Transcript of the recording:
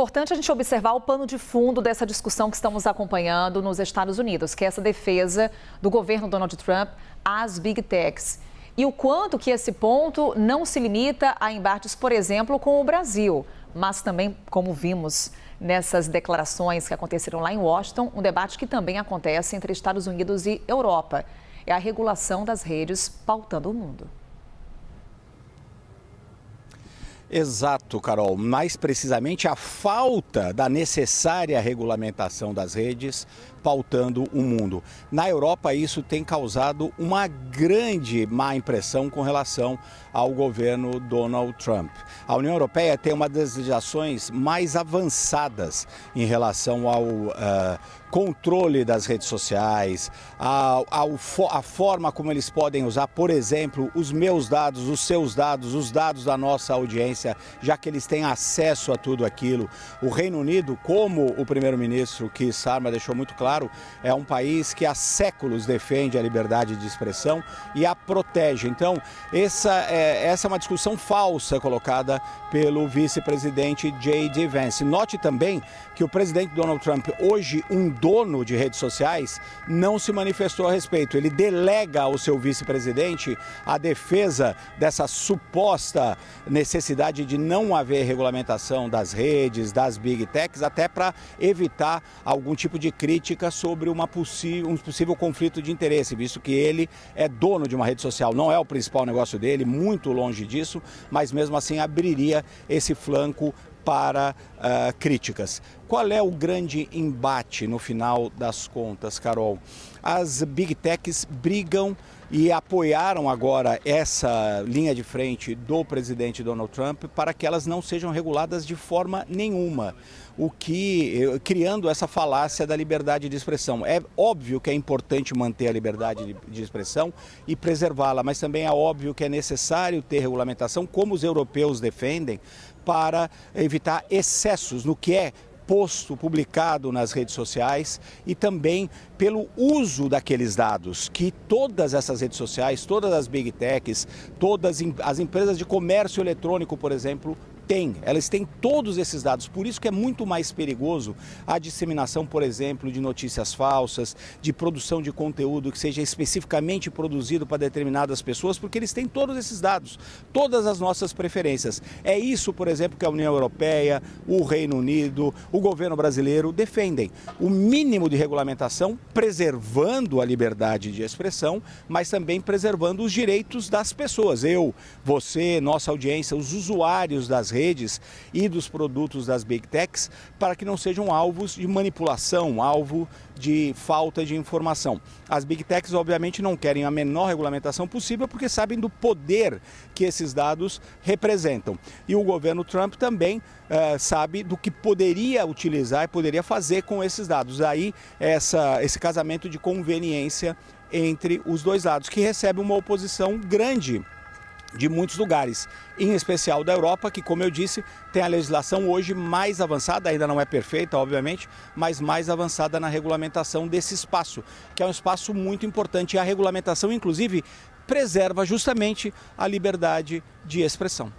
importante a gente observar o pano de fundo dessa discussão que estamos acompanhando nos Estados Unidos, que é essa defesa do governo Donald Trump às Big Techs. E o quanto que esse ponto não se limita a embates, por exemplo, com o Brasil, mas também, como vimos nessas declarações que aconteceram lá em Washington, um debate que também acontece entre Estados Unidos e Europa. É a regulação das redes pautando o mundo. Exato, Carol. Mais precisamente a falta da necessária regulamentação das redes pautando o mundo. Na Europa, isso tem causado uma grande má impressão com relação ao governo Donald Trump. A União Europeia tem uma das legislações mais avançadas em relação ao controle das redes sociais, a forma como eles podem usar, por exemplo, os meus dados, os seus dados, os dados da nossa audiência, já que eles têm acesso a tudo aquilo. O Reino Unido, como o primeiro-ministro Keir Starmer deixou muito claro, é um país que há séculos defende a liberdade de expressão e a protege. Então, essa é uma discussão falsa colocada pelo vice-presidente J.D. Vance. Note também que o presidente Donald Trump, hoje um dono de redes sociais, não se manifestou a respeito. Ele delega ao seu vice-presidente a defesa dessa suposta necessidade de não haver regulamentação das redes, das Big Techs, até para evitar algum tipo de crítica sobre um possível conflito de interesse, visto que ele é dono de uma rede social. Não é o principal negócio dele, muito longe disso, mas mesmo assim abriria esse flanco para críticas. Qual é o grande embate no final das contas, Carol? As Big Techs brigam e apoiaram agora essa linha de frente do presidente Donald Trump para que elas não sejam reguladas de forma nenhuma, criando essa falácia da liberdade de expressão. É óbvio que é importante manter a liberdade de expressão e preservá-la, mas também é óbvio que é necessário ter regulamentação, como os europeus defendem, para evitar excessos no que é publicado nas redes sociais e também pelo uso daqueles dados que todas essas redes sociais, todas as Big Techs, todas as empresas de comércio eletrônico, por exemplo, elas têm todos esses dados, por isso que é muito mais perigoso a disseminação, por exemplo, de notícias falsas, de produção de conteúdo que seja especificamente produzido para determinadas pessoas, porque eles têm todos esses dados, todas as nossas preferências. É isso, por exemplo, que a União Europeia, o Reino Unido, o governo brasileiro defendem. O mínimo de regulamentação, preservando a liberdade de expressão, mas também preservando os direitos das pessoas. Eu, você, nossa audiência, os usuários das redes e dos produtos das Big Techs, para que não sejam alvos de manipulação, alvo de falta de informação. As Big Techs, obviamente, não querem a menor regulamentação possível porque sabem do poder que esses dados representam. E o governo Trump também sabe do que poderia utilizar e poderia fazer com esses dados. Daí esse casamento de conveniência entre os dois lados, que recebe uma oposição grande de muitos lugares, em especial da Europa, que, como eu disse, tem a legislação hoje mais avançada, ainda não é perfeita, obviamente, mas mais avançada na regulamentação desse espaço, que é um espaço muito importante. E a regulamentação, inclusive, preserva justamente a liberdade de expressão.